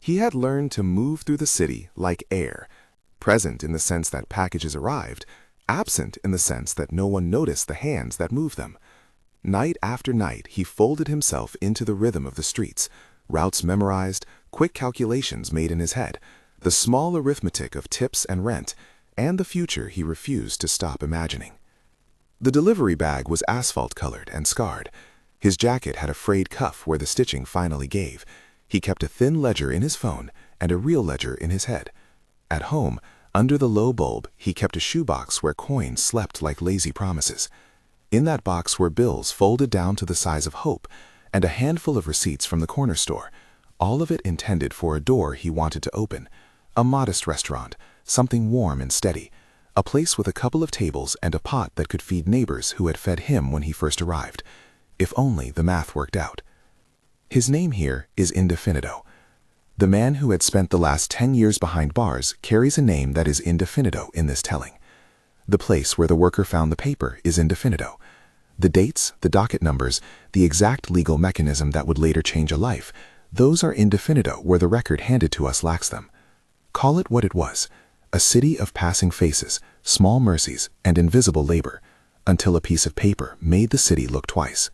He had learned to move through the city like air, present in the sense that packages arrived, absent in the sense that no one noticed the hands that moved them. Night after night, he folded himself into the rhythm of the streets, routes memorized, quick calculations made in his head, the small arithmetic of tips and rent, and the future he refused to stop imagining. The delivery bag was asphalt-colored and scarred. His jacket had a frayed cuff where the stitching finally gave. He kept a thin ledger in his phone and a real ledger in his head. At home, under the low bulb, he kept a shoebox where coins slept like lazy promises. In that box were bills folded down to the size of hope and a handful of receipts from the corner store, all of it intended for a door he wanted to open, a modest restaurant, something warm and steady, a place with a couple of tables and a pot that could feed neighbors who had fed him when he first arrived. If only the math worked out. His name here is Indefinito. The man who had spent the last 10 years behind bars carries a name that is indefinito in this telling. The place where the worker found the paper is indefinito. The dates, the docket numbers, the exact legal mechanism that would later change a life, those are indefinito where the record handed to us lacks them. Call it what it was, a city of passing faces, small mercies, and invisible labor, until a piece of paper made the city look twice.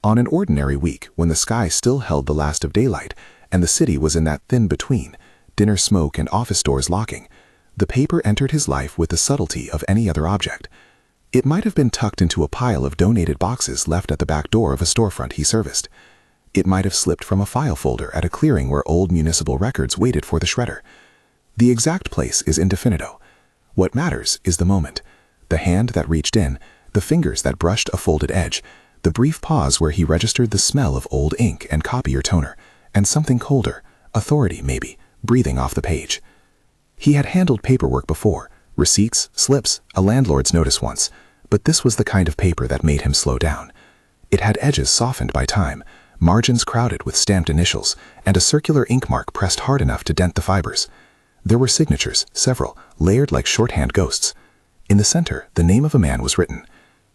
On an ordinary week, when the sky still held the last of daylight, and the city was in that thin between, dinner smoke and office doors locking, the paper entered his life with the subtlety of any other object. It might have been tucked into a pile of donated boxes left at the back door of a storefront he serviced. It might have slipped from a file folder at a clearing where old municipal records waited for the shredder. The exact place is indefinito. What matters is the moment, the hand that reached in, the fingers that brushed a folded edge, the brief pause where he registered the smell of old ink and copier toner, and something colder, authority maybe, breathing off the page. He had handled paperwork before, receipts, slips, a landlord's notice once, but this was the kind of paper that made him slow down. It had edges softened by time, margins crowded with stamped initials, and a circular ink mark pressed hard enough to dent the fibers. There were signatures, several, layered like shorthand ghosts. In the center, the name of a man was written.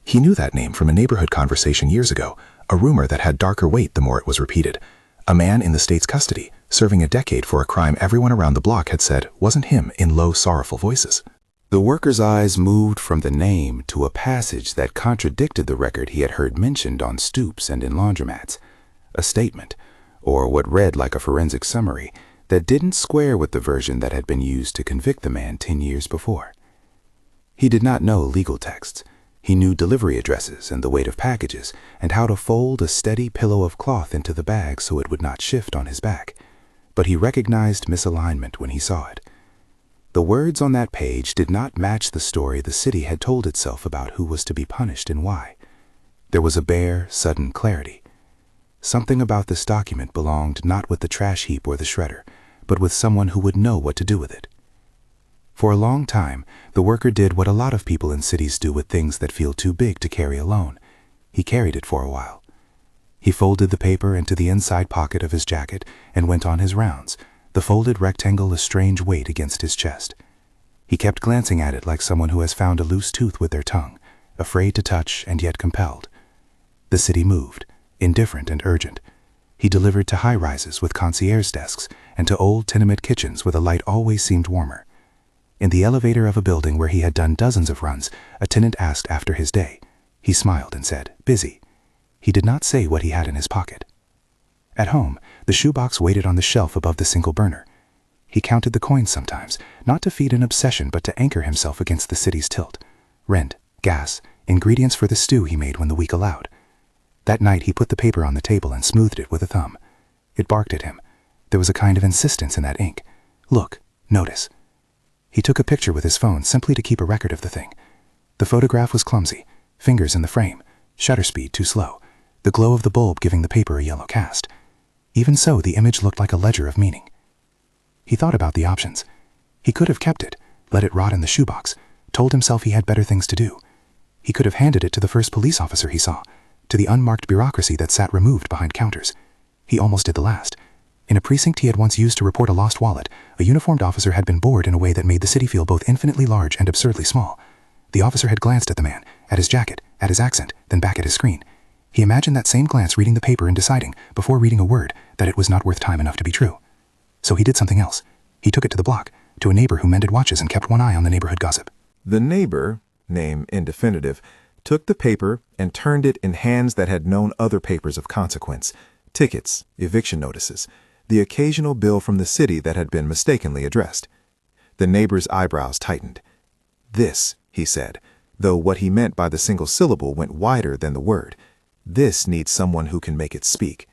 He knew that name from a neighborhood conversation years ago, a rumor that had darker weight the more it was repeated. A man in the state's custody, serving a decade for a crime everyone around the block had said wasn't him in low, sorrowful voices. The worker's eyes moved from the name to a passage that contradicted the record he had heard mentioned on stoops and in laundromats. A statement, or what read like a forensic summary, that didn't square with the version that had been used to convict the man 10 years before. He did not know legal texts. He knew delivery addresses and the weight of packages, and how to fold a steady pillow of cloth into the bag so it would not shift on his back. But he recognized misalignment when he saw it. The words on that page did not match the story the city had told itself about who was to be punished and why. There was a bare, sudden clarity. Something about this document belonged not with the trash heap or the shredder, but with someone who would know what to do with it. For a long time, the worker did what a lot of people in cities do with things that feel too big to carry alone. He carried it for a while. He folded the paper into the inside pocket of his jacket and went on his rounds, the folded rectangle a strange weight against his chest. He kept glancing at it like someone who has found a loose tooth with their tongue, afraid to touch and yet compelled. The city moved, indifferent and urgent. He delivered to high-rises with concierge desks and to old tenement kitchens where the light always seemed warmer. In the elevator of a building where he had done dozens of runs, a tenant asked after his day. He smiled and said, "Busy." He did not say what he had in his pocket. At home, the shoebox waited on the shelf above the single burner. He counted the coins sometimes, not to feed an obsession but to anchor himself against the city's tilt. Rent, gas, ingredients for the stew he made when the week allowed. That night he put the paper on the table and smoothed it with a thumb. It barked at him. There was a kind of insistence in that ink. Look, notice. He took a picture with his phone simply to keep a record of the thing. The photograph was clumsy, fingers in the frame, shutter speed too slow, the glow of the bulb giving the paper a yellow cast. Even so, the image looked like a ledger of meaning. He thought about the options. He could have kept it, let it rot in the shoebox, told himself he had better things to do. He could have handed it to the first police officer he saw, to the unmarked bureaucracy that sat removed behind counters. He almost did the last. In a precinct he had once used to report a lost wallet, a uniformed officer had been bored in a way that made the city feel both infinitely large and absurdly small. The officer had glanced at the man, at his jacket, at his accent, then back at his screen. He imagined that same glance reading the paper and deciding, before reading a word, that it was not worth time enough to be true. So he did something else. He took it to the block, to a neighbor who mended watches and kept one eye on the neighborhood gossip. The neighbor, name indefinitive, took the paper and turned it in hands that had known other papers of consequence, tickets, eviction notices, the occasional bill from the city that had been mistakenly addressed. The neighbor's eyebrows tightened. This, he said, though what he meant by the single syllable went wider than the word. This needs someone who can make it speak.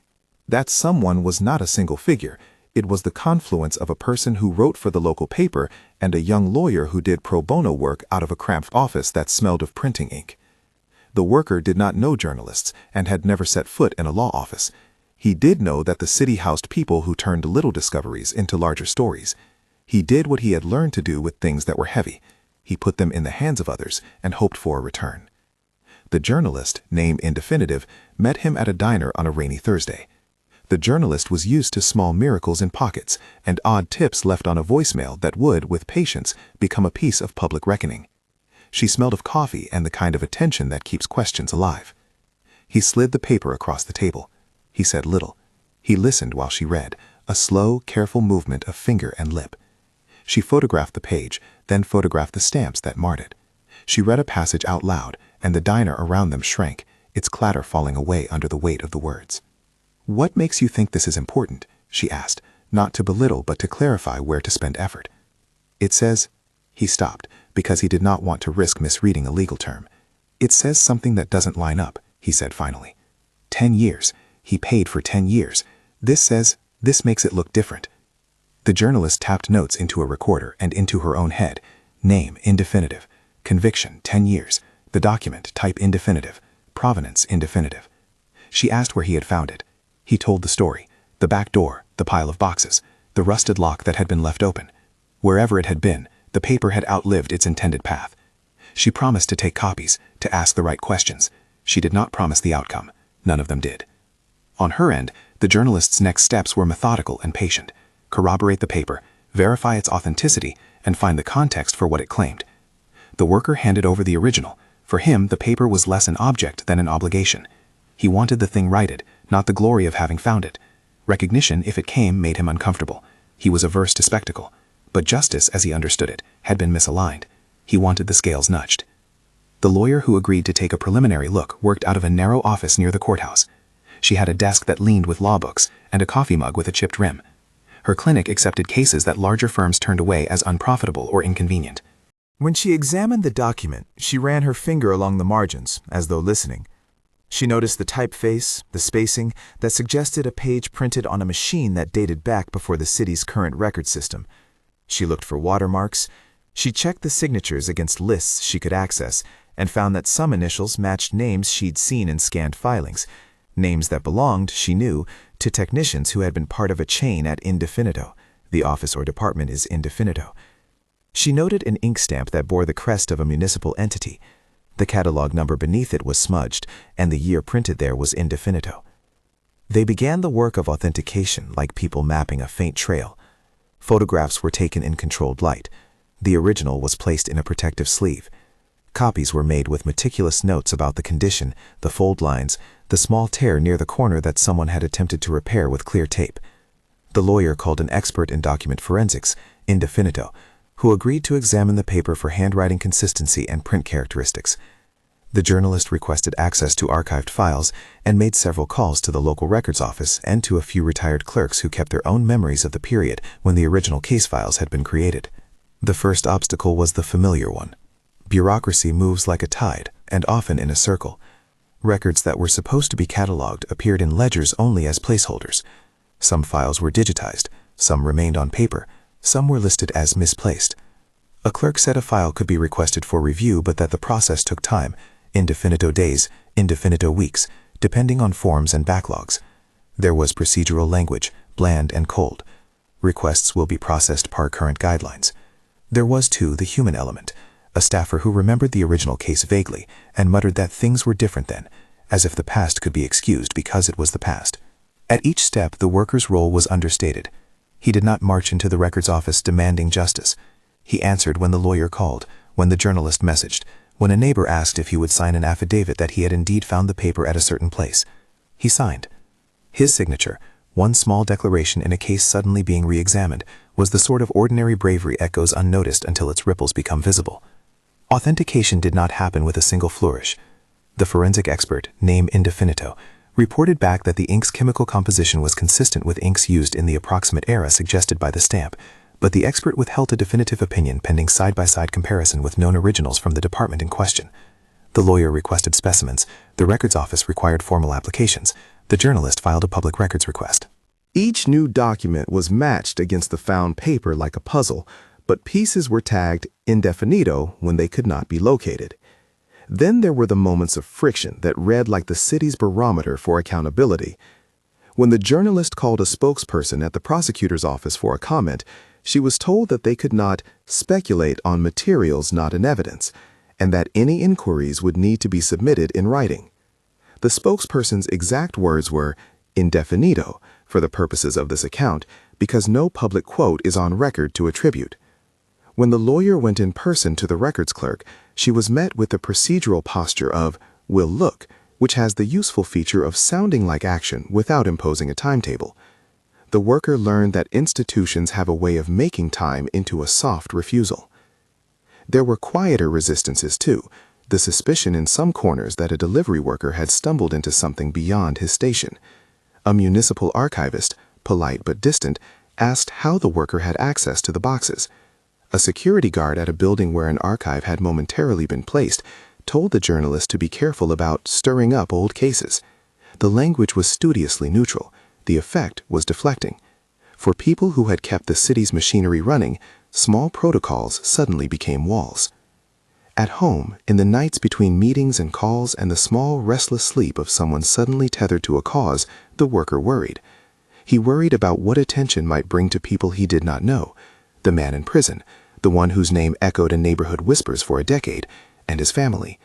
That someone was not a single figure. It was the confluence of a person who wrote for the local paper and a young lawyer who did pro bono work out of a cramped office that smelled of printing ink. The worker did not know journalists and had never set foot in a law office. He did know that the city housed people who turned little discoveries into larger stories. He did what he had learned to do with things that were heavy. He put them in the hands of others and hoped for a return. The journalist, name indefinitive, met him at a diner on a rainy Thursday. The journalist was used to small miracles in pockets and odd tips left on a voicemail that would, with patience, become a piece of public reckoning. She smelled of coffee and the kind of attention that keeps questions alive. He slid the paper across the table. He said little. He listened while she read, a slow, careful movement of finger and lip. She photographed the page, then photographed the stamps that marred it. She read a passage out loud, and the diner around them shrank, its clatter falling away under the weight of the words. "What makes you think this is important?" she asked, not to belittle but to clarify where to spend effort. "It says—" He stopped, because he did not want to risk misreading a legal term. "It says something that doesn't line up," he said finally. 10 years. He paid for 10 years. This makes it look different." The journalist tapped notes into a recorder and into her own head. Name, indefinitive. Conviction, 10 years. The document, type indefinitive. Provenance, indefinitive. She asked where he had found it. He told the story. The back door, the pile of boxes, the rusted lock that had been left open. Wherever it had been, the paper had outlived its intended path. She promised to take copies, to ask the right questions. She did not promise the outcome. None of them did. On her end, the journalist's next steps were methodical and patient. Corroborate the paper, verify its authenticity, and find the context for what it claimed. The worker handed over the original. For him, the paper was less an object than an obligation. He wanted the thing righted, not the glory of having found it. Recognition, if it came, made him uncomfortable. He was averse to spectacle. But justice, as he understood it, had been misaligned. He wanted the scales nudged. The lawyer who agreed to take a preliminary look worked out of a narrow office near the courthouse. She had a desk that leaned with law books and a coffee mug with a chipped rim. Her clinic accepted cases that larger firms turned away as unprofitable or inconvenient. When she examined the document, she ran her finger along the margins, as though listening. She noticed the typeface, the spacing, that suggested a page printed on a machine that dated back before the city's current record system. She looked for watermarks. She checked the signatures against lists she could access and found that some initials matched names she'd seen in scanned filings, names that belonged, she knew, to technicians who had been part of a chain at Indefinito. The office or department is Indefinito. She noted an ink stamp that bore the crest of a municipal entity. The catalog number beneath it was smudged, and the year printed there was Indefinito. They began the work of authentication like people mapping a faint trail. Photographs were taken in controlled light. The original was placed in a protective sleeve. Copies were made with meticulous notes about the condition, the fold lines, the small tear near the corner that someone had attempted to repair with clear tape. The lawyer called an expert in document forensics, Indefinito, who agreed to examine the paper for handwriting consistency and print characteristics. The journalist requested access to archived files and made several calls to the local records office and to a few retired clerks who kept their own memories of the period when the original case files had been created. The first obstacle was the familiar one. Bureaucracy moves like a tide, and often in a circle. Records that were supposed to be cataloged appeared in ledgers only as placeholders. Some files were digitized, some remained on paper, some were listed as misplaced. A clerk said a file could be requested for review but that the process took time, indefinito days, indefinito weeks, depending on forms and backlogs. There was procedural language, bland and cold. Requests will be processed per current guidelines. There was, too, the human element, a staffer who remembered the original case vaguely and muttered that things were different then, as if the past could be excused because it was the past. At each step, the worker's role was understated. He did not march into the records office demanding justice. He answered when the lawyer called, when the journalist messaged, when a neighbor asked if he would sign an affidavit that he had indeed found the paper at a certain place. He signed. His signature, One small declaration in a case suddenly being re-examined was the sort of ordinary bravery that goes unnoticed until its ripples become visible. Authentication did not happen with a single flourish. The forensic expert, name indefinito, reported back that the ink's chemical composition was consistent with inks used in the approximate era suggested by the stamp, but the expert withheld a definitive opinion pending side-by-side comparison with known originals from the department in question. The lawyer requested specimens, the records office required formal applications, the journalist filed a public records request. Each new document was matched against the found paper like a puzzle, but pieces were tagged indefinito when they could not be located. Then there were the moments of friction that read like the city's barometer for accountability. When the journalist called a spokesperson at the prosecutor's office for a comment, she was told that they could not speculate on materials not in evidence, and that any inquiries would need to be submitted in writing. The spokesperson's exact words were indefinito for the purposes of this account because no public quote is on record to attribute. When the lawyer went in person to the records clerk, she was met with the procedural posture of "will look," which has the useful feature of sounding like action without imposing a timetable. The worker learned that institutions have a way of making time into a soft refusal. There were quieter resistances too, the suspicion in some corners that a delivery worker had stumbled into something beyond his station. A municipal archivist, polite but distant, asked how the worker had access to the boxes. A security guard at a building where an archive had momentarily been placed told the journalist to be careful about stirring up old cases. The language was studiously neutral. The effect was deflecting. For people who had kept the city's machinery running, small protocols suddenly became walls. At home, in the nights between meetings and calls and the small, restless sleep of someone suddenly tethered to a cause, the worker worried. He worried about what attention might bring to people he did not know, the man in prison, the one whose name echoed in neighborhood whispers for a decade, and his family.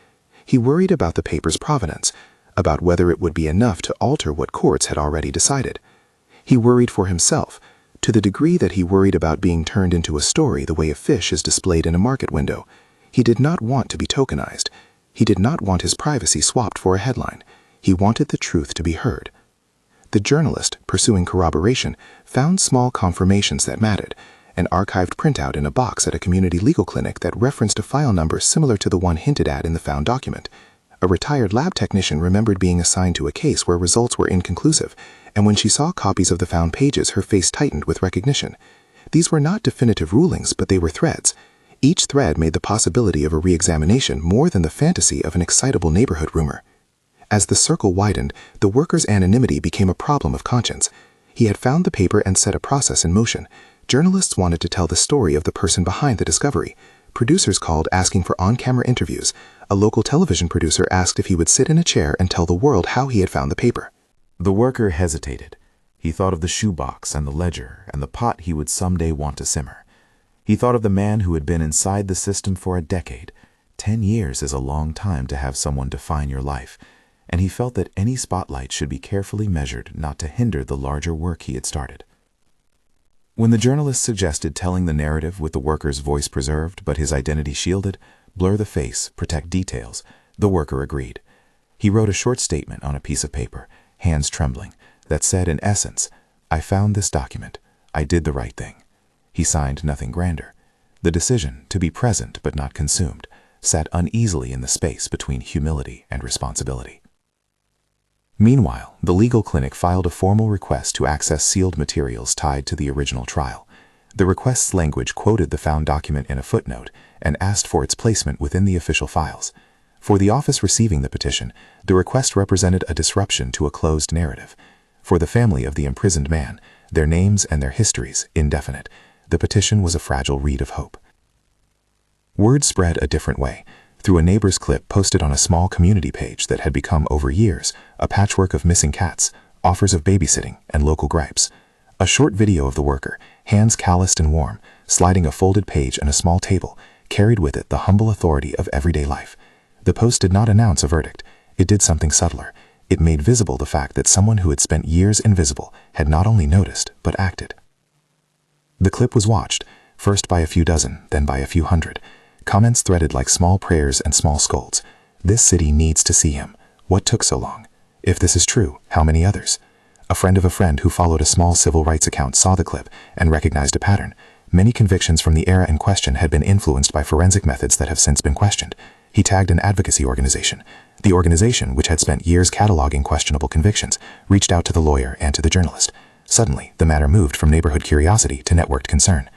He worried about the paper's provenance, about whether it would be enough to alter what courts had already decided. He worried for himself, to the degree that he worried about being turned into a story the way a fish is displayed in a market window. He did not want to be tokenized. He did not want his privacy swapped for a headline. He wanted the truth to be heard. The journalist, pursuing corroboration, found small confirmations that mattered, an archived printout in a box at a community legal clinic that referenced a file number similar to the one hinted at in the found document. A retired lab technician remembered being assigned to a case where results were inconclusive, and when she saw copies of the found pages, her face tightened with recognition. These were not definitive rulings, but they were threads. Each thread made the possibility of a re-examination more than the fantasy of an excitable neighborhood rumor. As the circle widened, the worker's anonymity became a problem of conscience. He had found the paper and set a process in motion. Journalists wanted to tell the story of the person behind the discovery. Producers called asking for on-camera interviews. A local television producer asked if he would sit in a chair and tell the world how he had found the paper. The worker hesitated. He thought of the shoebox and the ledger and the pot he would someday want to simmer. He thought of the man who had been inside the system for a decade. 10 years is a long time to have someone define your life, and he felt that any spotlight should be carefully measured not to hinder the larger work he had started. When the journalist suggested telling the narrative with the worker's voice preserved but his identity shielded, blur the face, protect details, the worker agreed. He wrote a short statement on a piece of paper, hands trembling, that said in essence, "I found this document. I did the right thing." He signed nothing grander. The decision, to be present but not consumed, sat uneasily in the space between humility and responsibility. Meanwhile, the legal clinic filed a formal request to access sealed materials tied to the original trial. The request's language quoted the found document in a footnote and asked for its placement within the official files. For the office receiving the petition, the request represented a disruption to a closed narrative. For the family of the imprisoned man, their names and their histories indefinite, the petition was a fragile reed of hope. Word spread a different way, through a neighbor's clip posted on a small community page that had become, over years, a patchwork of missing cats, offers of babysitting, and local gripes. A short video of the worker, hands calloused and warm, sliding a folded page and a small table, carried with it the humble authority of everyday life. The post did not announce a verdict. It did something subtler. It made visible the fact that someone who had spent years invisible had not only noticed, but acted. The clip was watched, first by a few dozen, then by a few hundred. Comments threaded like small prayers and small scolds. This city needs to see him. What took so long? If this is true, how many others? A friend of a friend who followed a small civil rights account saw the clip and recognized a pattern. Many convictions from the era in question had been influenced by forensic methods that have since been questioned. He tagged an advocacy organization. The organization, which had spent years cataloging questionable convictions, reached out to the lawyer and to the journalist. Suddenly, the matter moved from neighborhood curiosity to networked concern.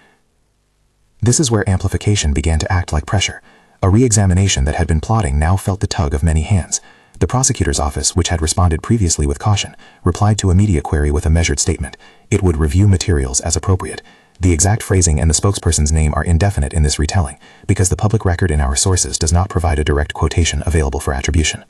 This is where amplification began to act like pressure. A re-examination that had been plodding now felt the tug of many hands. The prosecutor's office, which had responded previously with caution, replied to a media query with a measured statement. It would review materials as appropriate. The exact phrasing and the spokesperson's name are indefinite in this retelling, because the public record in our sources does not provide a direct quotation available for attribution.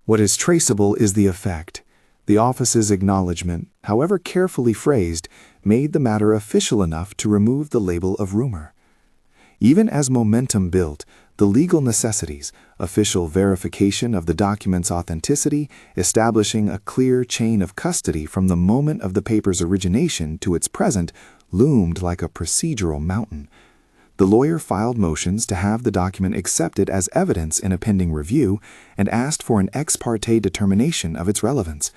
What is traceable is the effect. The office's acknowledgement, however carefully phrased, made the matter official enough to remove the label of rumor. Even as momentum built, the legal necessities, official verification of the document's authenticity, establishing a clear chain of custody from the moment of the paper's origination to its present, loomed like a procedural mountain. The lawyer filed motions to have the document accepted as evidence in a pending review and asked for an ex parte determination of its relevance.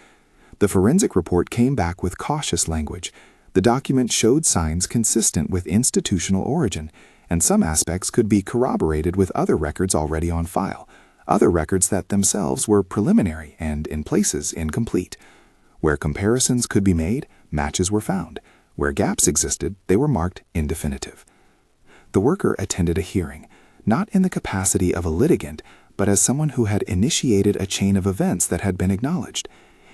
The forensic report came back with cautious language. The document showed signs consistent with institutional origin, and some aspects could be corroborated with other records already on file, other records that themselves were preliminary and, in places, incomplete. Where comparisons could be made, matches were found. Where gaps existed, they were marked indefinitive. The worker attended a hearing, not in the capacity of a litigant, but as someone who had initiated a chain of events that had been acknowledged.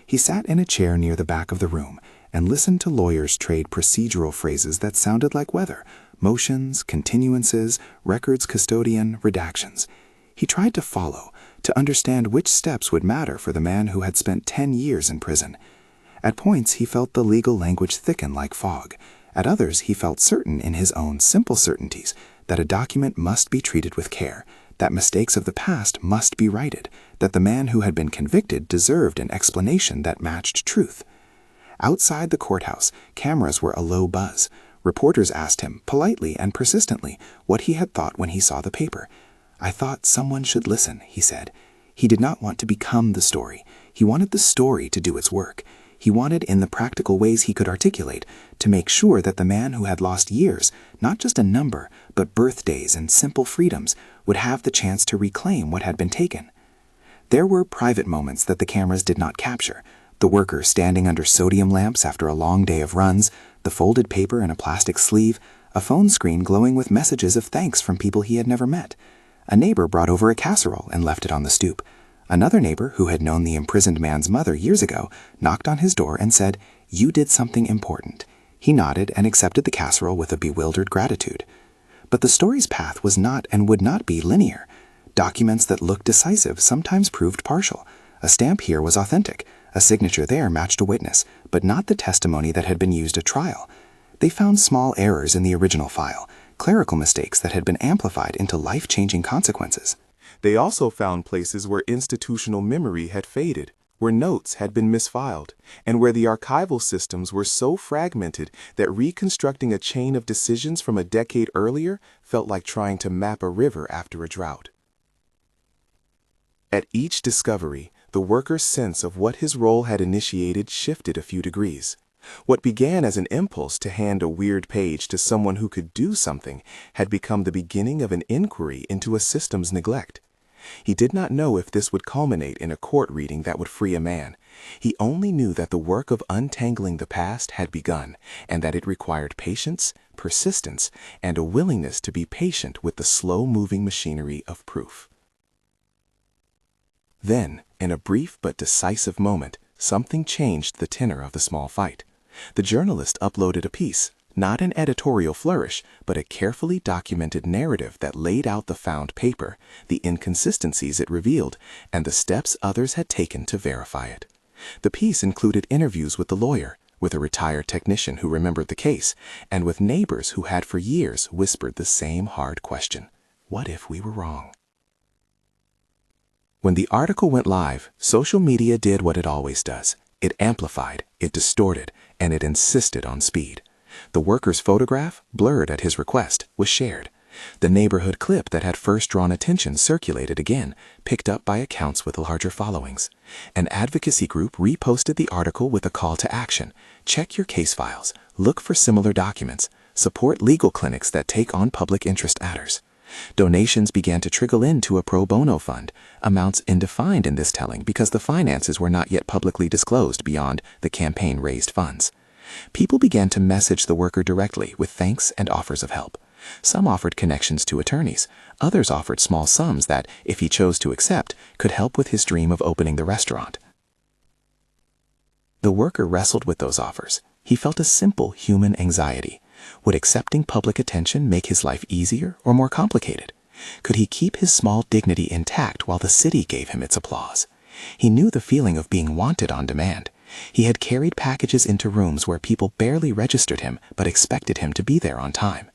He sat in a chair near the back of the room and listened to lawyers trade procedural phrases that sounded like weather, motions, continuances, records custodian, redactions. He tried to follow, to understand which steps would matter for the man who had spent 10 years in prison. At points he felt the legal language thicken like fog. At others he felt certain in his own simple certainties that a document must be treated with care, that mistakes of the past must be righted, that the man who had been convicted deserved an explanation that matched truth. Outside the courthouse, cameras were a low buzz. Reporters asked him, politely and persistently, what he had thought when he saw the paper. "I thought someone should listen," he said. He did not want to become the story. He wanted the story to do its work. He wanted, in the practical ways he could articulate, to make sure that the man who had lost years, not just a number, but birthdays and simple freedoms, would have the chance to reclaim what had been taken. There were private moments that the cameras did not capture. The worker standing under sodium lamps after a long day of runs, the folded paper in a plastic sleeve, a phone screen glowing with messages of thanks from people he had never met. A neighbor brought over a casserole and left it on the stoop. Another neighbor, who had known the imprisoned man's mother years ago, knocked on his door and said, "You did something important." He nodded and accepted the casserole with a bewildered gratitude. But the story's path was not and would not be linear. Documents that looked decisive sometimes proved partial. A stamp here was authentic. A signature there matched a witness, but not the testimony that had been used at trial. They found small errors in the original file, clerical mistakes that had been amplified into life-changing consequences. They also found places where institutional memory had faded, where notes had been misfiled, and where the archival systems were so fragmented that reconstructing a chain of decisions from a decade earlier felt like trying to map a river after a drought. At each discovery, the worker's sense of what his role had initiated shifted a few degrees. What began as an impulse to hand a weird page to someone who could do something had become the beginning of an inquiry into a system's neglect. He did not know if this would culminate in a court reading that would free a man. He only knew that the work of untangling the past had begun, and that it required patience, persistence, and a willingness to be patient with the slow-moving machinery of proof. Then, in a brief but decisive moment, something changed the tenor of the small fight. The journalist uploaded a piece, not an editorial flourish, but a carefully documented narrative that laid out the found paper, the inconsistencies it revealed, and the steps others had taken to verify it. The piece included interviews with the lawyer, with a retired technician who remembered the case, and with neighbors who had for years whispered the same hard question: what if we were wrong? When the article went live, social media did what it always does. It amplified, it distorted, and it insisted on speed. The worker's photograph, blurred at his request, was shared. The neighborhood clip that had first drawn attention circulated again, picked up by accounts with larger followings. An advocacy group reposted the article with a call to action. Check your case files, look for similar documents, support legal clinics that take on public interest matters. Donations began to trickle into a pro bono fund, amounts indefined in this telling because the finances were not yet publicly disclosed beyond the campaign-raised funds. People began to message the worker directly with thanks and offers of help. Some offered connections to attorneys. Others offered small sums that, if he chose to accept, could help with his dream of opening the restaurant. The worker wrestled with those offers. He felt a simple human anxiety. Would accepting public attention make his life easier or more complicated? Could he keep his small dignity intact while the city gave him its applause? He knew the feeling of being wanted on demand. He had carried packages into rooms where people barely registered him but expected him to be there on time.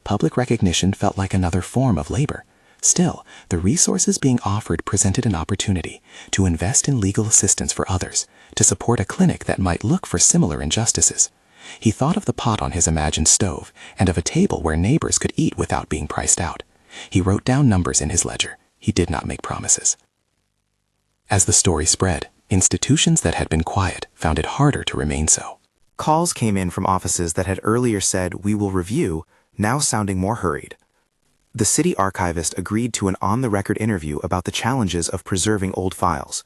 Public recognition felt like another form of labor. Still, the resources being offered presented an opportunity to invest in legal assistance for others, to support a clinic that might look for similar injustices. He thought of the pot on his imagined stove and of a table where neighbors could eat without being priced out. He wrote down numbers in his ledger. He did not make promises. As the story spread, institutions that had been quiet found it harder to remain so. Calls came in from offices that had earlier said, "We will review," now sounding more hurried. The city archivist agreed to an on-the-record interview about the challenges of preserving old files.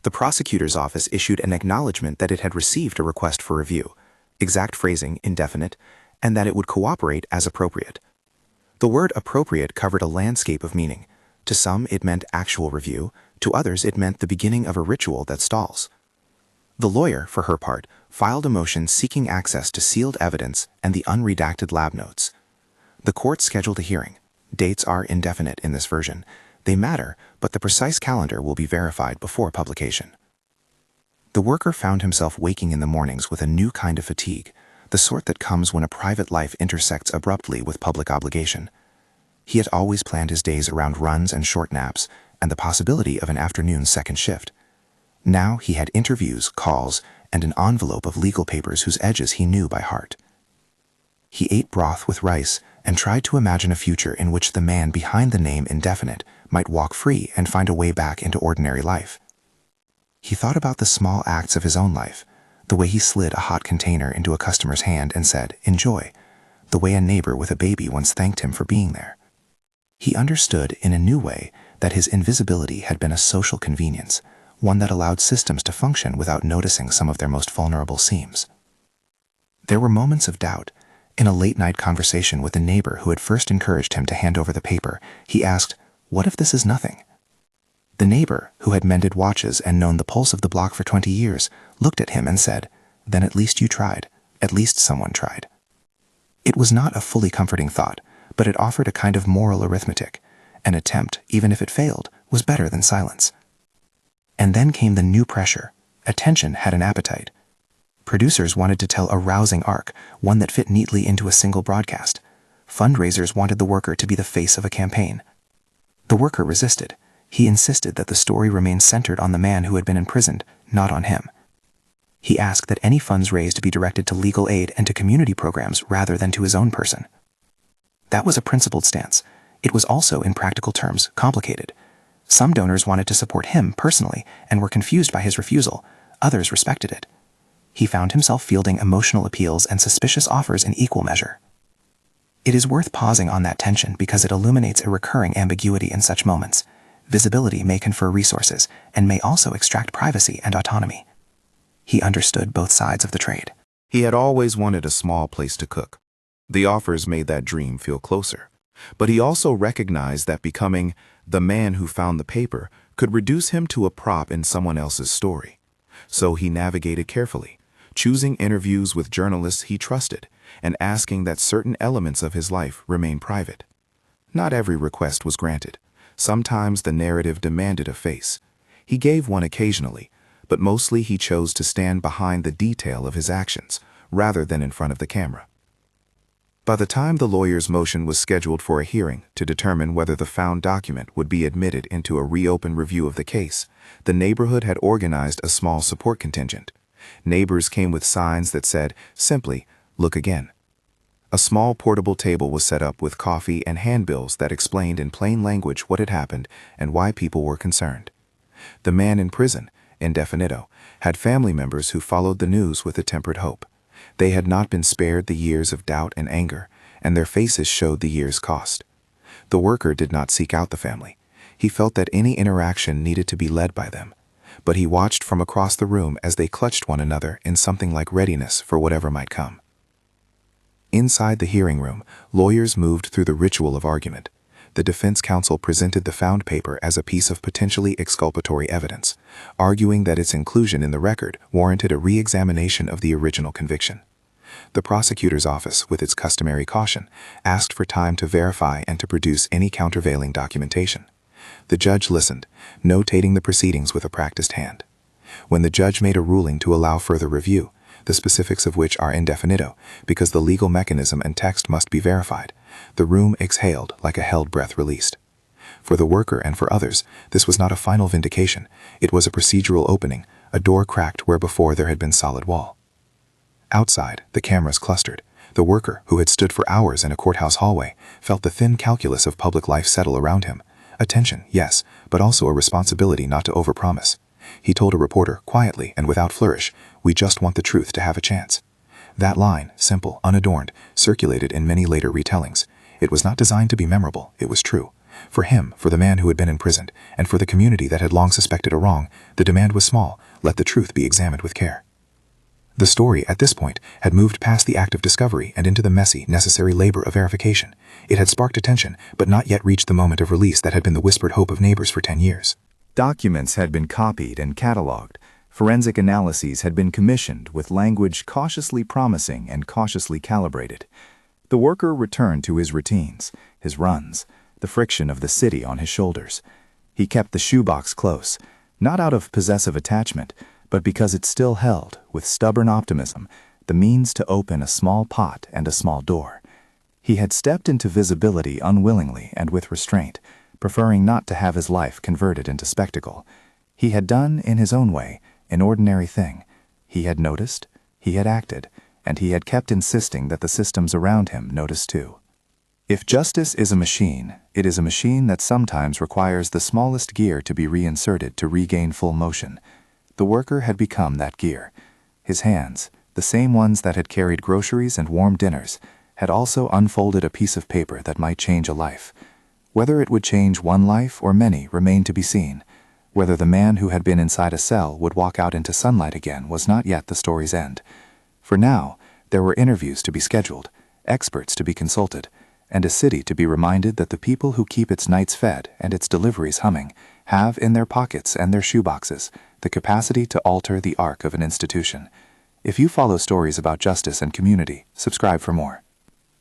The prosecutor's office issued an acknowledgement that it had received a request for review, exact phrasing indefinite, and that it would cooperate as appropriate. The word appropriate covered a landscape of meaning. To some, it meant actual review. To others, it meant the beginning of a ritual that stalls. The lawyer, for her part, filed a motion seeking access to sealed evidence and the unredacted lab notes. The court scheduled a hearing. Dates are indefinite in this version. They matter, but the precise calendar will be verified before publication. The worker found himself waking in the mornings with a new kind of fatigue, the sort that comes when a private life intersects abruptly with public obligation. He had always planned his days around runs and short naps, and the possibility of an afternoon second shift. Now he had interviews, calls, and an envelope of legal papers whose edges he knew by heart. He ate broth with rice and tried to imagine a future in which the man behind the name indefinite might walk free and find a way back into ordinary life. He thought about the small acts of his own life, the way he slid a hot container into a customer's hand and said, "Enjoy," the way a neighbor with a baby once thanked him for being there. He understood in a new way that his invisibility had been a social convenience, one that allowed systems to function without noticing some of their most vulnerable seams. There were moments of doubt. In a late-night conversation with a neighbor who had first encouraged him to hand over the paper, he asked, "What if this is nothing?" The neighbor, who had mended watches and known the pulse of the block for 20 years, looked at him and said, "Then at least you tried. At least someone tried." It was not a fully comforting thought, but it offered a kind of moral arithmetic. An attempt, even if it failed, was better than silence. And then came the new pressure. Attention had an appetite. Producers wanted to tell a rousing arc, one that fit neatly into a single broadcast. Fundraisers wanted the worker to be the face of a campaign. The worker resisted. He insisted that the story remain centered on the man who had been imprisoned, not on him. He asked that any funds raised be directed to legal aid and to community programs rather than to his own person. That was a principled stance. It was also, in practical terms, complicated. Some donors wanted to support him personally and were confused by his refusal. Others respected it. He found himself fielding emotional appeals and suspicious offers in equal measure. It is worth pausing on that tension because it illuminates a recurring ambiguity in such moments. Visibility may confer resources and may also extract privacy and autonomy. He understood both sides of the trade. He had always wanted a small place to cook. The offers made that dream feel closer. But he also recognized that becoming the man who found the paper could reduce him to a prop in someone else's story. So he navigated carefully, choosing interviews with journalists he trusted and asking that certain elements of his life remain private. Not every request was granted. Sometimes the narrative demanded a face. He gave one occasionally, but mostly he chose to stand behind the detail of his actions rather than in front of the camera. By the time the lawyer's motion was scheduled for a hearing to determine whether the found document would be admitted into a reopened review of the case, the neighborhood had organized a small support contingent. Neighbors came with signs that said, simply, "Look again." A small portable table was set up with coffee and handbills that explained in plain language what had happened and why people were concerned. The man in prison, indefinito, had family members who followed the news with a tempered hope. They had not been spared the years of doubt and anger, and their faces showed the year's cost. The worker did not seek out the family. He felt that any interaction needed to be led by them. But he watched from across the room as they clutched one another in something like readiness for whatever might come. Inside the hearing room, lawyers moved through the ritual of argument. The defense counsel presented the found paper as a piece of potentially exculpatory evidence, arguing that its inclusion in the record warranted a re-examination of the original conviction. The prosecutor's office, with its customary caution, asked for time to verify and to produce any countervailing documentation. The judge listened, notating the proceedings with a practiced hand. When the judge made a ruling to allow further review, the specifics of which are indefinito, because the legal mechanism and text must be verified, the room exhaled like a held breath released. For the worker and for others, this was not a final vindication. It was a procedural opening, a door cracked where before there had been solid wall. Outside, the cameras clustered. The worker, who had stood for hours in a courthouse hallway, felt the thin calculus of public life settle around him. Attention, yes, but also a responsibility not to overpromise. He told a reporter, quietly and without flourish, "We just want the truth to have a chance." That line, simple, unadorned, circulated in many later retellings. It was not designed to be memorable, it was true. For him, for the man who had been imprisoned, and for the community that had long suspected a wrong, the demand was small: let the truth be examined with care. The story, at this point, had moved past the act of discovery and into the messy, necessary labor of verification. It had sparked attention, but not yet reached the moment of release that had been the whispered hope of neighbors for 10 years. Documents had been copied and cataloged. Forensic analyses had been commissioned with language cautiously promising and cautiously calibrated. The worker returned to his routines, his runs, the friction of the city on his shoulders. He kept the shoebox close, not out of possessive attachment, but because it still held, with stubborn optimism, the means to open a small pot and a small door. He had stepped into visibility unwillingly and with restraint, preferring not to have his life converted into spectacle. He had done, in his own way, an ordinary thing. He had noticed, he had acted, and he had kept insisting that the systems around him noticed too. If justice is a machine, it is a machine that sometimes requires the smallest gear to be reinserted to regain full motion. The worker had become that gear. His hands, the same ones that had carried groceries and warm dinners, had also unfolded a piece of paper that might change a life. Whether it would change one life or many remained to be seen. Whether the man who had been inside a cell would walk out into sunlight again was not yet the story's end. For now, there were interviews to be scheduled, experts to be consulted, and a city to be reminded that the people who keep its nights fed and its deliveries humming have in their pockets and their shoeboxes the capacity to alter the arc of an institution. If you follow stories about justice and community, subscribe for more.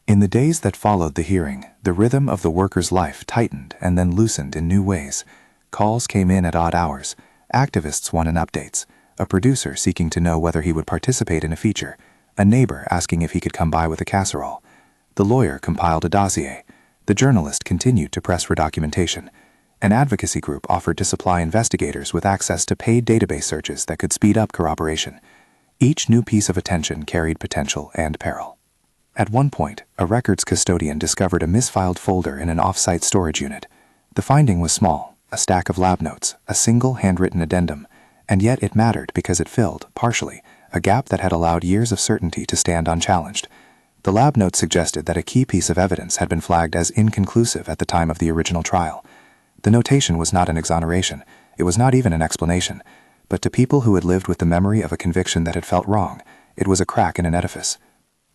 In the days that followed the hearing, the rhythm of the worker's life tightened and then loosened in new ways. Calls came in at odd hours. Activists wanted updates. A producer seeking to know whether he would participate in a feature. A neighbor asking if he could come by with a casserole. The lawyer compiled a dossier. The journalist continued to press for documentation. An advocacy group offered to supply investigators with access to paid database searches that could speed up corroboration. Each new piece of attention carried potential and peril. At one point, a records custodian discovered a misfiled folder in an off-site storage unit. The finding was small, a stack of lab notes, a single handwritten addendum, and yet it mattered because it filled, partially, a gap that had allowed years of certainty to stand unchallenged. The lab notes suggested that a key piece of evidence had been flagged as inconclusive at the time of the original trial. The notation was not an exoneration, it was not even an explanation, but to people who had lived with the memory of a conviction that had felt wrong, it was a crack in an edifice.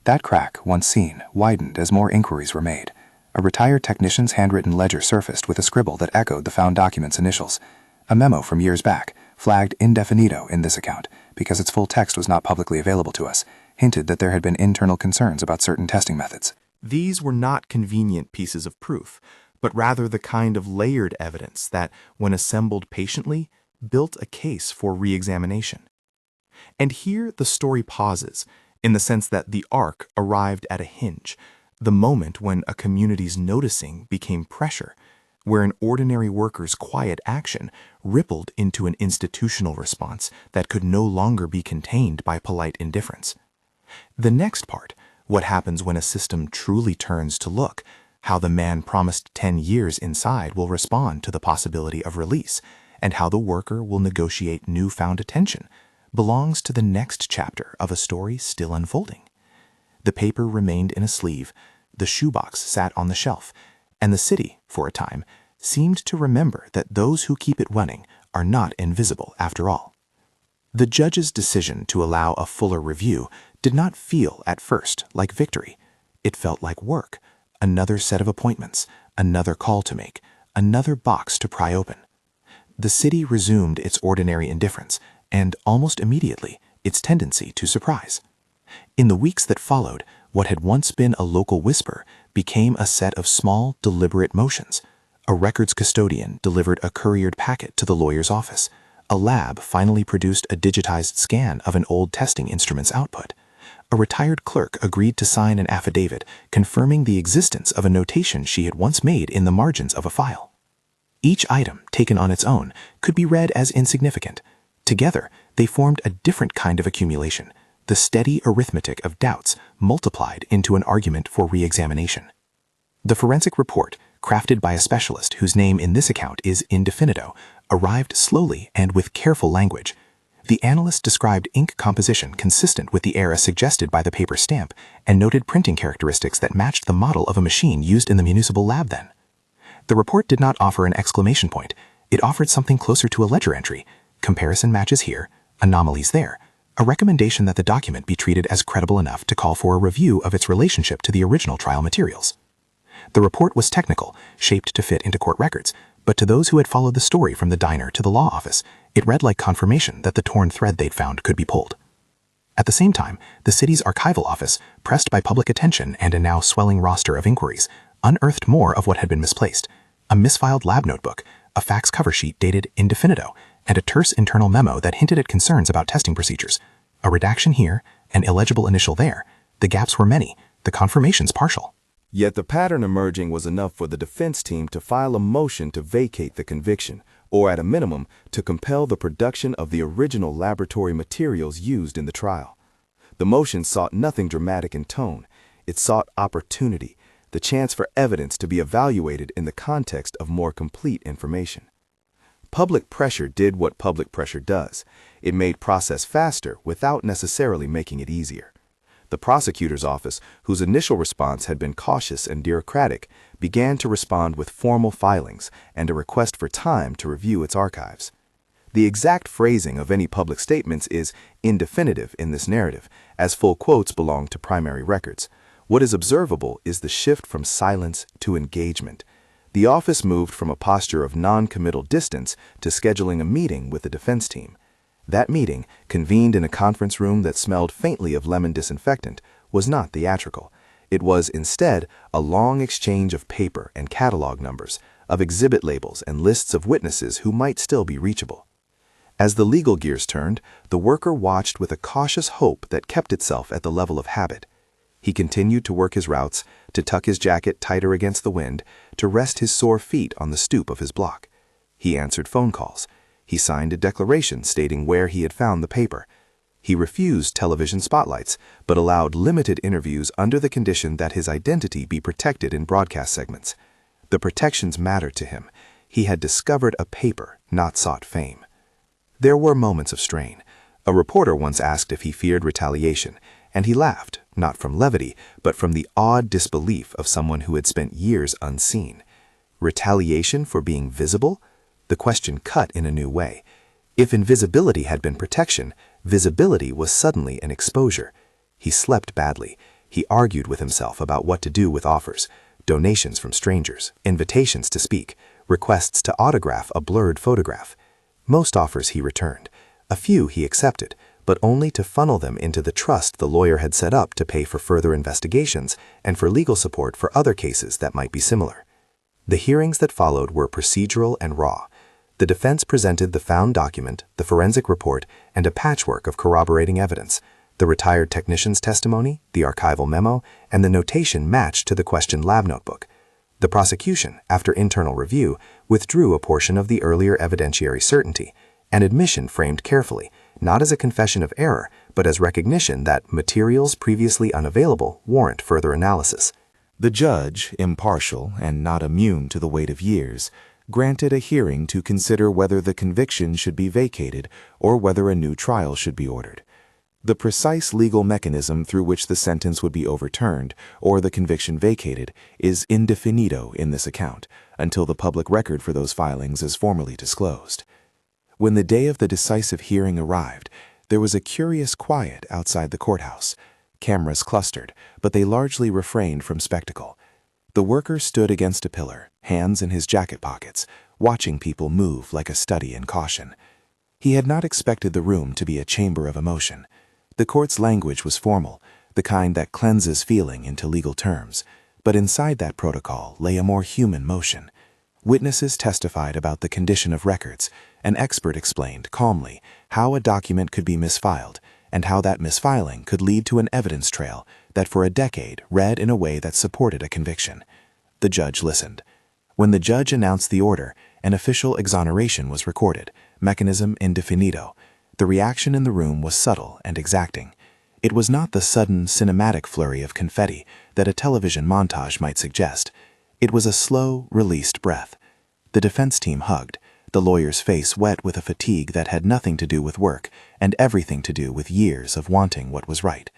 That crack, once seen, widened as more inquiries were made. A retired technician's handwritten ledger surfaced with a scribble that echoed the found document's initials. A memo from years back, flagged indefinito in this account, because its full text was not publicly available to us, hinted that there had been internal concerns about certain testing methods. These were not convenient pieces of proof, but rather the kind of layered evidence that, when assembled patiently, built a case for re-examination. And here the story pauses, in the sense that the arc arrived at a hinge, the moment when a community's noticing became pressure, where an ordinary worker's quiet action rippled into an institutional response that could no longer be contained by polite indifference. The next part, What happens when a system truly turns to look? How the man promised 10 years inside will respond to the possibility of release, and how the worker will negotiate newfound attention belongs to the next chapter of a story still unfolding. The paper remained in a sleeve, the shoebox sat on the shelf, and the city, for a time, seemed to remember that those who keep it running are not invisible after all. The judge's decision to allow a fuller review did not feel at first like victory. It felt like work, another set of appointments, another call to make, another box to pry open. The city resumed its ordinary indifference, and almost immediately, its tendency to surprise. In the weeks that followed, what had once been a local whisper became a set of small, deliberate motions. A records custodian delivered a couriered packet to the lawyer's office. A lab finally produced a digitized scan of an old testing instrument's output. A retired clerk agreed to sign an affidavit confirming the existence of a notation she had once made in the margins of a file. Each item, taken on its own, could be read as insignificant. Together, they formed a different kind of accumulation, the steady arithmetic of doubts multiplied into an argument for re-examination. The forensic report, crafted by a specialist whose name in this account is indefinito, arrived slowly and with careful language. The analyst described ink composition consistent with the era suggested by the paper stamp and noted printing characteristics that matched the model of a machine used in the municipal lab then. The report did not offer an exclamation point. It offered something closer to a ledger entry. Comparison matches here, anomalies there. A recommendation that the document be treated as credible enough to call for a review of its relationship to the original trial materials. The report was technical, shaped to fit into court records, but to those who had followed the story from the diner to the law office, it read like confirmation that the torn thread they'd found could be pulled. At the same time, the city's archival office, pressed by public attention and a now swelling roster of inquiries, unearthed more of what had been misplaced: a misfiled lab notebook, a fax cover sheet dated indefinito, and a terse internal memo that hinted at concerns about testing procedures. A redaction here, an illegible initial there. The gaps were many, the confirmations partial. Yet the pattern emerging was enough for the defense team to file a motion to vacate the conviction, or at a minimum, to compel the production of the original laboratory materials used in the trial. The motion sought nothing dramatic in tone. It sought opportunity, the chance for evidence to be evaluated in the context of more complete information. Public pressure did what public pressure does. It made process faster without necessarily making it easier. The prosecutor's office, whose initial response had been cautious and bureaucratic, began to respond with formal filings and a request for time to review its archives. The exact phrasing of any public statements is indefinitive in this narrative, as full quotes belong to primary records. What is observable is the shift from silence to engagement. The office moved from a posture of non-committal distance to scheduling a meeting with the defense team. That meeting, convened in a conference room that smelled faintly of lemon disinfectant, was not theatrical. It was instead a long exchange of paper and catalog numbers, of exhibit labels and lists of witnesses who might still be reachable. As the legal gears turned, the worker watched with a cautious hope that kept itself at the level of habit. He continued to work his routes, to tuck his jacket tighter against the wind, to rest his sore feet on the stoop of his block. He answered phone calls. He signed a declaration stating where he had found the paper. He refused television spotlights, but allowed limited interviews under the condition that his identity be protected in broadcast segments. The protections mattered to him. He had discovered a paper, not sought fame. There were moments of strain. A reporter once asked if he feared retaliation, and he laughed, not from levity, but from the awed disbelief of someone who had spent years unseen. Retaliation for being visible? The question cut in a new way. If invisibility had been protection, visibility was suddenly an exposure. He slept badly. He argued with himself about what to do with offers, donations from strangers, invitations to speak, requests to autograph a blurred photograph. Most offers he returned. A few he accepted, but only to funnel them into the trust the lawyer had set up to pay for further investigations and for legal support for other cases that might be similar. The hearings that followed were procedural and raw. The defense presented the found document, the forensic report, and a patchwork of corroborating evidence. The retired technician's testimony, the archival memo, and the notation matched to the questioned lab notebook. The prosecution, after internal review, withdrew a portion of the earlier evidentiary certainty, an admission framed carefully, not as a confession of error, but as recognition that materials previously unavailable warrant further analysis. The judge, impartial and not immune to the weight of years, granted a hearing to consider whether the conviction should be vacated or whether a new trial should be ordered. The precise legal mechanism through which the sentence would be overturned or the conviction vacated is indefinito in this account, until the public record for those filings is formally disclosed. When the day of the decisive hearing arrived, there was a curious quiet outside the courthouse. Cameras clustered, but they largely refrained from spectacle. The worker stood against a pillar, hands in his jacket pockets, watching people move like a study in caution. He had not expected the room to be a chamber of emotion. The court's language was formal, the kind that cleanses feeling into legal terms, but inside that protocol lay a more human motion. Witnesses testified about the condition of records. An expert explained calmly how a document could be misfiled and how that misfiling could lead to an evidence trail that for a decade read in a way that supported a conviction. The judge listened. When the judge announced the order, an official exoneration was recorded, mechanism indefinito. The reaction in the room was subtle and exacting. It was not the sudden cinematic flurry of confetti that a television montage might suggest. It was a slow, released breath. The defense team hugged, the lawyer's face wet with a fatigue that had nothing to do with work and everything to do with years of wanting what was right.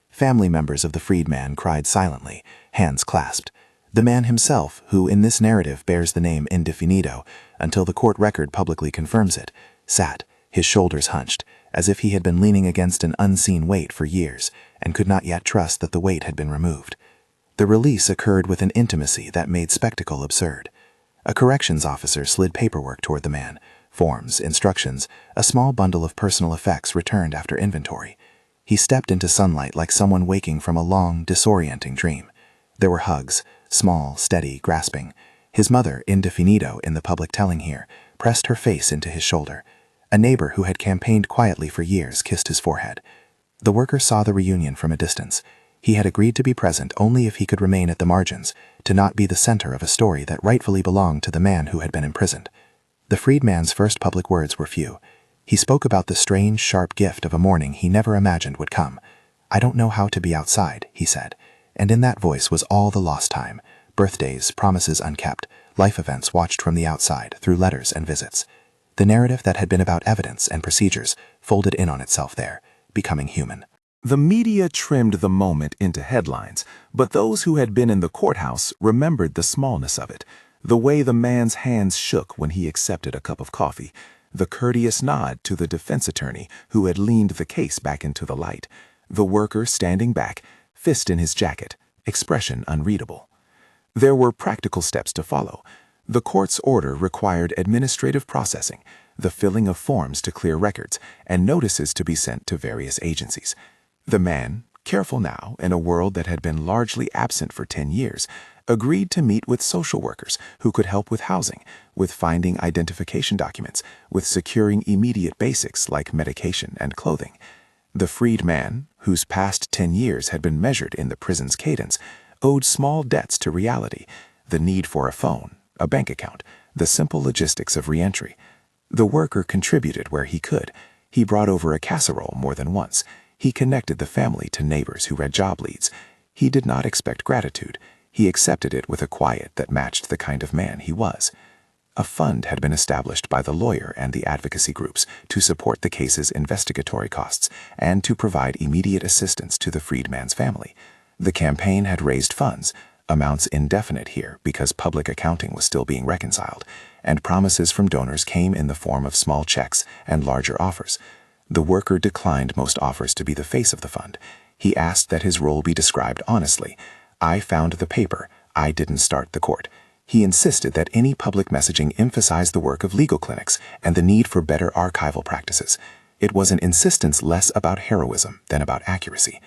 Family members of the freedman cried silently, hands clasped. The man himself, who in this narrative bears the name indefinito until the court record publicly confirms it, sat, his shoulders hunched, as if he had been leaning against an unseen weight for years and could not yet trust that the weight had been removed. The release occurred with an intimacy that made spectacle absurd. A corrections officer slid paperwork toward the man, forms, instructions, a small bundle of personal effects returned after inventory. He stepped into sunlight like someone waking from a long, disorienting dream. There were hugs, small, steady, grasping. His mother, indefinito in the public telling here, pressed her face into his shoulder. A neighbor who had campaigned quietly for years kissed his forehead. The worker saw the reunion from a distance. He had agreed to be present only if he could remain at the margins, to not be the center of a story that rightfully belonged to the man who had been imprisoned. The freedman's first public words were few. He spoke about the strange, sharp gift of a morning he never imagined would come. "I don't know how to be outside," he said, and in that voice was all the lost time, birthdays, promises unkept, life events watched from the outside through letters and visits. The narrative that had been about evidence and procedures folded in on itself there, becoming human. The media trimmed the moment into headlines, but those who had been in the courthouse remembered the smallness of it, the way the man's hands shook when he accepted a cup of coffee, the courteous nod to the defense attorney who had leaned the case back into the light, the worker standing back, fist in his jacket, expression unreadable. There were practical steps to follow. The court's order required administrative processing, the filling of forms to clear records, and notices to be sent to various agencies. The man, careful now in a world that had been largely absent for 10 years, agreed to meet with social workers who could help with housing, with finding identification documents, with securing immediate basics like medication and clothing. The freed man, whose past 10 years had been measured in the prison's cadence, owed small debts to reality, the need for a phone, a bank account, the simple logistics of reentry. The worker contributed where he could. He brought over a casserole more than once. He connected the family to neighbors who read job leads. He did not expect gratitude. He accepted it with a quiet that matched the kind of man he was. A fund had been established by the lawyer and the advocacy groups to support the case's investigatory costs and to provide immediate assistance to the freedman's family. The campaign had raised funds, amounts indefinite here because public accounting was still being reconciled, and promises from donors came in the form of small checks and larger offers. The worker declined most offers to be the face of the fund. He asked that his role be described honestly. "I found the paper. I didn't start the court." He insisted that any public messaging emphasize the work of legal clinics and the need for better archival practices. It was an insistence less about heroism than about accuracy.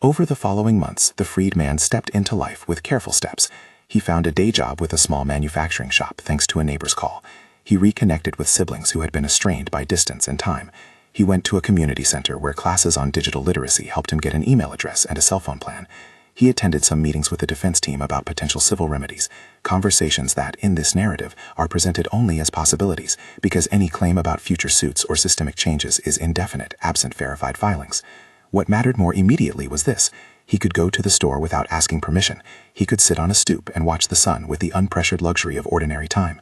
Over the following months, the freed man stepped into life with careful steps. He found a day job with a small manufacturing shop thanks to a neighbor's call. He reconnected with siblings who had been estranged by distance and time. He went to a community center where classes on digital literacy helped him get an email address and a cell phone plan. He attended some meetings with the defense team about potential civil remedies, conversations that, in this narrative, are presented only as possibilities because any claim about future suits or systemic changes is indefinite absent verified filings. What mattered more immediately was this: he could go to the store without asking permission. He could sit on a stoop and watch the sun with the unpressured luxury of ordinary time.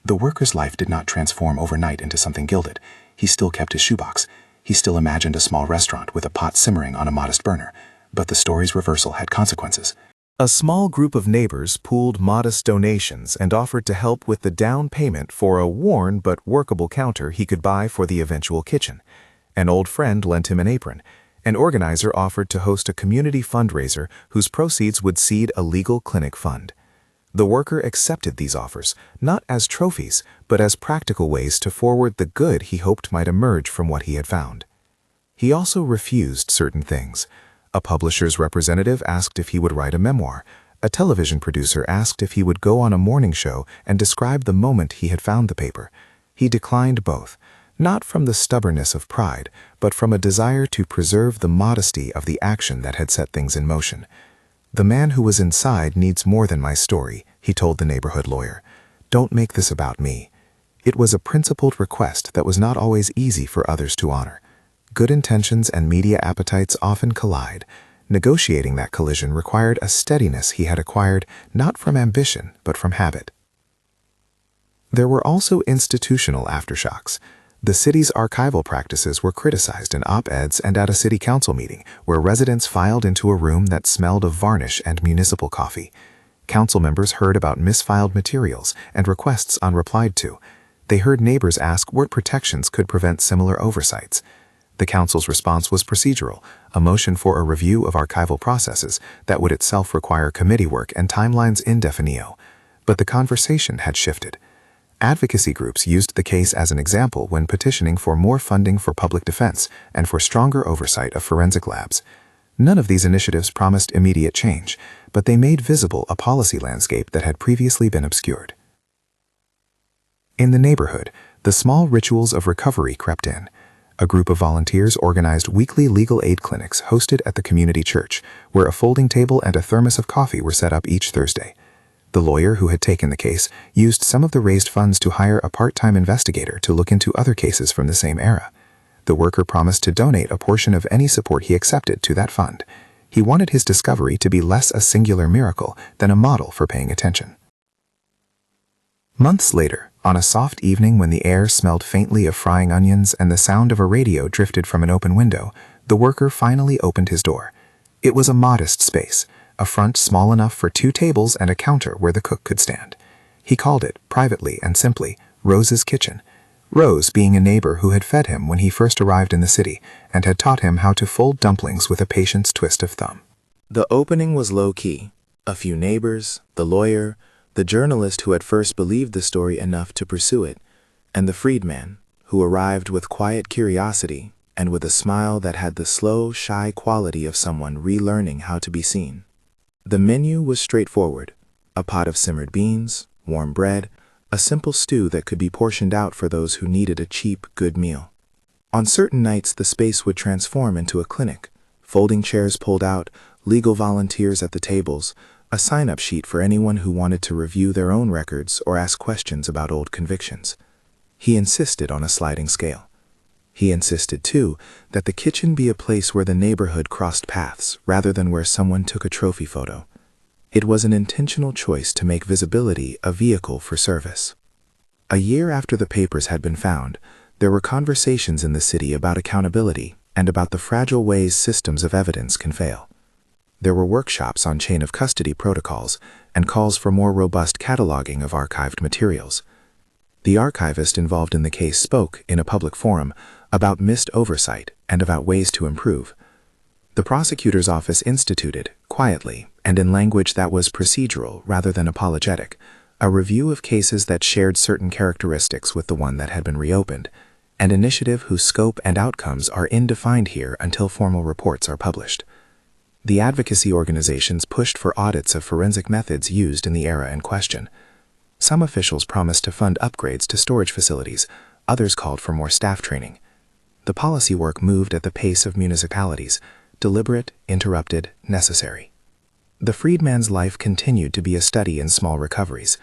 The worker's life did not transform overnight into something gilded. He still kept his shoebox. He still imagined a small restaurant with a pot simmering on a modest burner. But the story's reversal had consequences. A small group of neighbors pooled modest donations and offered to help with the down payment for a worn but workable counter he could buy for the eventual kitchen. An old friend lent him an apron. An organizer offered to host a community fundraiser whose proceeds would seed a legal clinic fund. The worker accepted these offers, not as trophies, but as practical ways to forward the good he hoped might emerge from what he had found. He also refused certain things. A publisher's representative asked if he would write a memoir. A television producer asked if he would go on a morning show and describe the moment he had found the paper. He declined both, not from the stubbornness of pride, but from a desire to preserve the modesty of the action that had set things in motion. "The man who was inside needs more than my story," he told the neighborhood lawyer. "Don't make this about me." It was a principled request that was not always easy for others to honor. Good intentions and media appetites often collide. Negotiating that collision required a steadiness he had acquired not from ambition, but from habit. There were also institutional aftershocks. The city's archival practices were criticized in op-eds and at a city council meeting, where residents filed into a room that smelled of varnish and municipal coffee. Council members heard about misfiled materials and requests unreplied to. They heard neighbors ask what protections could prevent similar oversights. The council's response was procedural, a motion for a review of archival processes that would itself require committee work and timelines in definio. But the conversation had shifted. Advocacy groups used the case as an example when petitioning for more funding for public defense and for stronger oversight of forensic labs. None of these initiatives promised immediate change, but they made visible a policy landscape that had previously been obscured. In the neighborhood, the small rituals of recovery crept in. A group of volunteers organized weekly legal aid clinics hosted at the community church, where a folding table and a thermos of coffee were set up each Thursday. The lawyer who had taken the case used some of the raised funds to hire a part-time investigator to look into other cases from the same era. The worker promised to donate a portion of any support he accepted to that fund. He wanted his discovery to be less a singular miracle than a model for paying attention. Months later, on a soft evening when the air smelled faintly of frying onions and the sound of a radio drifted from an open window, the worker finally opened his door. It was a modest space, a front small enough for 2 tables and a counter where the cook could stand. He called it, privately and simply, Rose's Kitchen. Rose being a neighbor who had fed him when he first arrived in the city and had taught him how to fold dumplings with a patient's twist of thumb. The opening was low-key. A few neighbors, the lawyer, the journalist who had first believed the story enough to pursue it, and the freedman, who arrived with quiet curiosity and with a smile that had the slow, shy quality of someone relearning how to be seen. The menu was straightforward: a pot of simmered beans, warm bread, a simple stew that could be portioned out for those who needed a cheap, good meal. On certain nights, the space would transform into a clinic: folding chairs pulled out, legal volunteers at the tables, a sign-up sheet for anyone who wanted to review their own records or ask questions about old convictions. He insisted on a sliding scale. He insisted, too, that the kitchen be a place where the neighborhood crossed paths rather than where someone took a trophy photo. It was an intentional choice to make visibility a vehicle for service. A year after the papers had been found, there were conversations in the city about accountability and about the fragile ways systems of evidence can fail. There were workshops on chain of custody protocols and calls for more robust cataloging of archived materials. The archivist involved in the case spoke, in a public forum, about missed oversight and about ways to improve. The prosecutor's office instituted, quietly, and in language that was procedural rather than apologetic, a review of cases that shared certain characteristics with the one that had been reopened, an initiative whose scope and outcomes are undefined here until formal reports are published. The advocacy organizations pushed for audits of forensic methods used in the era in question. Some officials promised to fund upgrades to storage facilities, others called for more staff training. The policy work moved at the pace of municipalities, deliberate, interrupted, necessary. The freedman's life continued to be a study in small recoveries.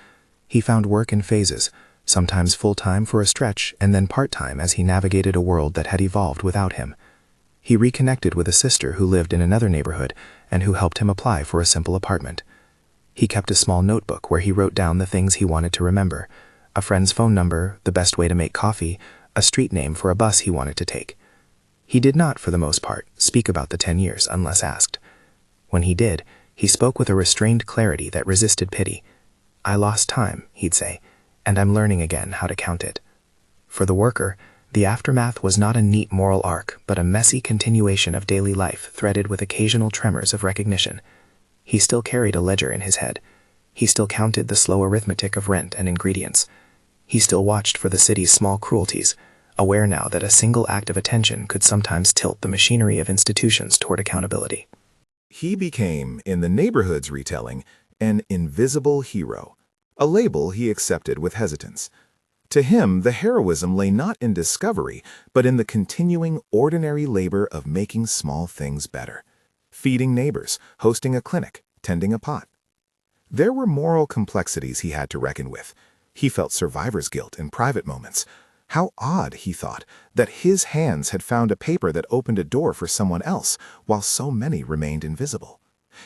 He found work in phases, sometimes full-time for a stretch and then part-time as he navigated a world that had evolved without him. He reconnected with a sister who lived in another neighborhood and who helped him apply for a simple apartment. He kept a small notebook where he wrote down the things he wanted to remember: a friend's phone number, the best way to make coffee, a street name for a bus he wanted to take. He did not, for the most part, speak about the 10 years unless asked. When he did, he spoke with a restrained clarity that resisted pity. "I lost time," he'd say, "and I'm learning again how to count it." For the worker, the aftermath was not a neat moral arc, but a messy continuation of daily life threaded with occasional tremors of recognition. He still carried a ledger in his head. He still counted the slow arithmetic of rent and ingredients. He still watched for the city's small cruelties, aware now that a single act of attention could sometimes tilt the machinery of institutions toward accountability. He became, in the neighborhood's retelling, an invisible hero, a label he accepted with hesitance. To him, the heroism lay not in discovery, but in the continuing ordinary labor of making small things better. Feeding neighbors, hosting a clinic, tending a pot. There were moral complexities he had to reckon with. He felt survivor's guilt in private moments. How odd, he thought, that his hands had found a paper that opened a door for someone else, while so many remained invisible.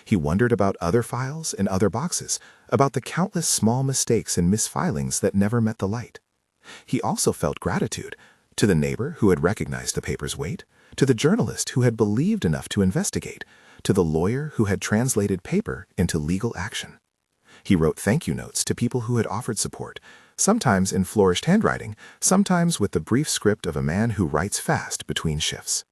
He wondered about other files in other boxes, about the countless small mistakes and misfilings that never met the light. He also felt gratitude to the neighbor who had recognized the paper's weight, to the journalist who had believed enough to investigate, to the lawyer who had translated paper into legal action. He wrote thank you notes to people who had offered support, sometimes in flourished handwriting, sometimes with the brief script of a man who writes fast between shifts.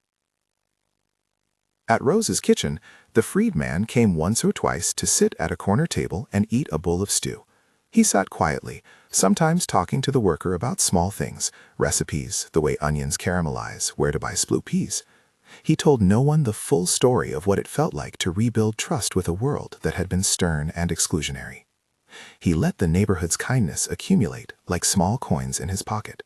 At Rose's kitchen, the freedman came once or twice to sit at a corner table and eat a bowl of stew. He sat quietly, sometimes talking to the worker about small things, recipes, the way onions caramelize, where to buy split peas. He told no one the full story of what it felt like to rebuild trust with a world that had been stern and exclusionary. He let the neighborhood's kindness accumulate like small coins in his pocket.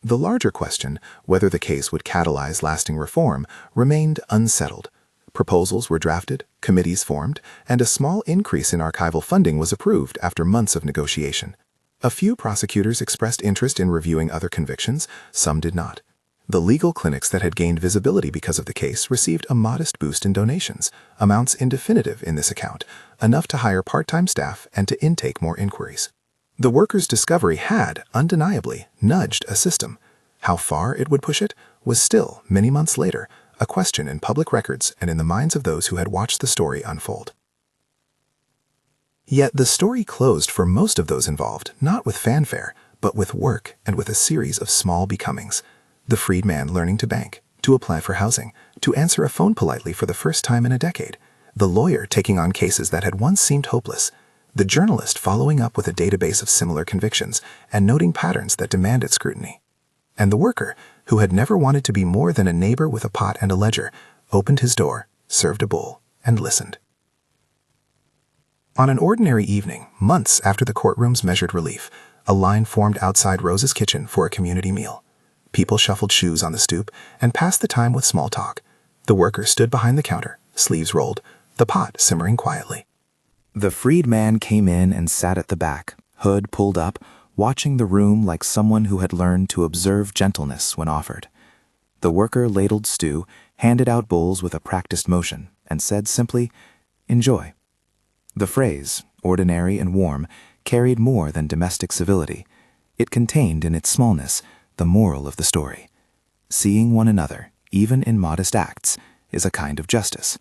The larger question, whether the case would catalyze lasting reform, remained unsettled. Proposals were drafted, committees formed, and a small increase in archival funding was approved after months of negotiation. A few prosecutors expressed interest in reviewing other convictions, some did not. The legal clinics that had gained visibility because of the case received a modest boost in donations, amounts indefinitive in this account, enough to hire part-time staff and to intake more inquiries. The workers' discovery had, undeniably, nudged a system. How far it would push it was still, many months later, a question in public records and in the minds of those who had watched the story unfold. Yet the story closed for most of those involved, not with fanfare, but with work and with a series of small becomings. The freedman learning to bank, to apply for housing, to answer a phone politely for the first time in a decade. The lawyer taking on cases that had once seemed hopeless. The journalist following up with a database of similar convictions and noting patterns that demanded scrutiny. And the worker, who had never wanted to be more than a neighbor with a pot and a ledger, opened his door, served a bowl, and listened. On an ordinary evening, months after the courtrooms measured relief, a line formed outside Rose's kitchen for a community meal. People shuffled shoes on the stoop and passed the time with small talk. The worker stood behind the counter, sleeves rolled, the pot simmering quietly. The freedman came in and sat at the back, hood pulled up, watching the room like someone who had learned to observe gentleness when offered. The worker ladled stew, handed out bowls with a practiced motion, and said simply, "Enjoy." The phrase, ordinary and warm, carried more than domestic civility. It contained in its smallness the moral of the story. Seeing one another, even in modest acts, is a kind of justice.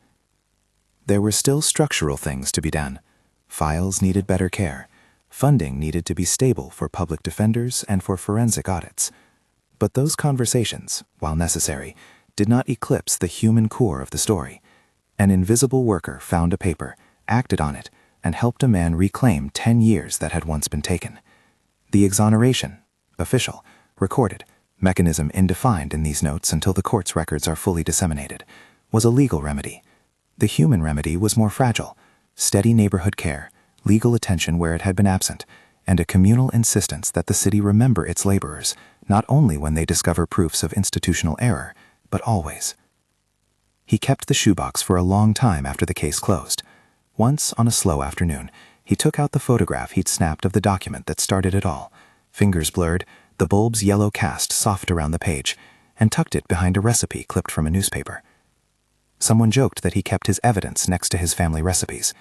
There were still structural things to be done. Files needed better care. Funding needed to be stable for public defenders and for forensic audits. But those conversations, while necessary, did not eclipse the human core of the story. An invisible worker found a paper, acted on it, and helped a man reclaim 10 years that had once been taken. The exoneration, official, recorded, mechanism indefined in these notes until the court's records are fully disseminated, was a legal remedy. The human remedy was more fragile: steady neighborhood care, legal attention where it had been absent, and a communal insistence that the city remember its laborers, not only when they discover proofs of institutional error, but always. He kept the shoebox for a long time after the case closed. Once, on a slow afternoon, he took out the photograph he'd snapped of the document that started it all. Fingers blurred, the bulb's yellow cast soft around the page, and tucked it behind a recipe clipped from a newspaper. Someone joked that he kept his evidence next to his family recipes.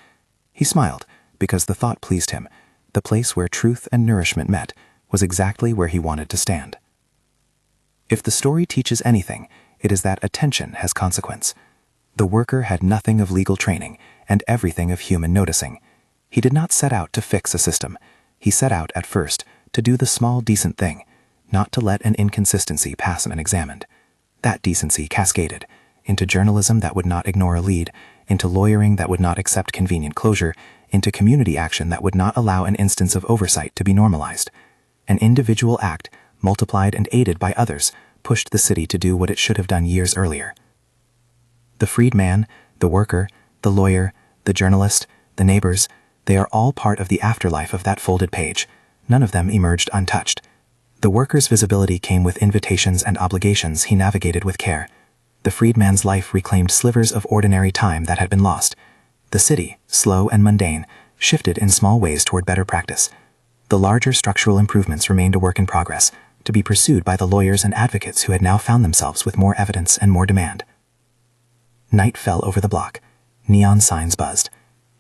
He smiled because the thought pleased him. The place where truth and nourishment met was exactly where he wanted to stand. If the story teaches anything, it is that attention has consequence. The worker had nothing of legal training and everything of human noticing. He did not set out to fix a system. He set out, at first, to do the small decent thing, not to let an inconsistency pass unexamined. That decency cascaded into journalism that would not ignore a lead, into lawyering that would not accept convenient closure, into community action that would not allow an instance of oversight to be normalized. An individual act, multiplied and aided by others, pushed the city to do what it should have done years earlier. The freed man, the worker, the lawyer, the journalist, the neighbors, they are all part of the afterlife of that folded page. None of them emerged untouched. The worker's visibility came with invitations and obligations he navigated with care. The freedman's life reclaimed slivers of ordinary time that had been lost. The city, slow and mundane, shifted in small ways toward better practice. The larger structural improvements remained a work in progress, to be pursued by the lawyers and advocates who had now found themselves with more evidence and more demand. Night fell over the block. Neon signs buzzed.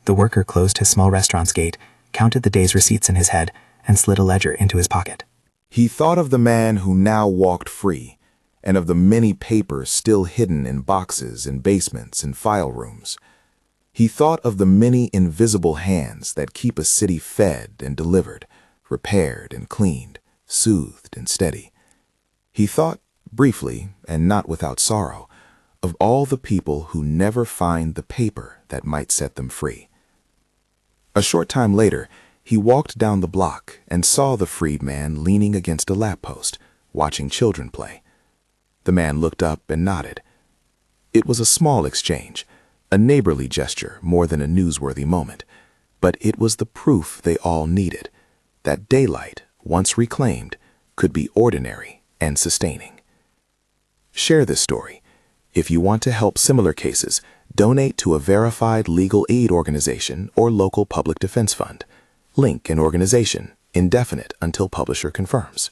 The worker closed his small restaurant's gate, counted the day's receipts in his head, and slid a ledger into his pocket. He thought of the man who now walked free, and of the many papers still hidden in boxes and basements and file rooms. He thought of the many invisible hands that keep a city fed and delivered, repaired and cleaned, soothed and steady. He thought, briefly and not without sorrow, of all the people who never find the paper that might set them free. A short time later, he walked down the block and saw the freed man leaning against a lamppost, watching children play. The man looked up and nodded. It was a small exchange, a neighborly gesture more than a newsworthy moment, but it was the proof they all needed, that daylight, once reclaimed, could be ordinary and sustaining. Share this story. If you want to help similar cases, donate to a verified legal aid organization or local public defense fund. Link and organization, indefinite until publisher confirms.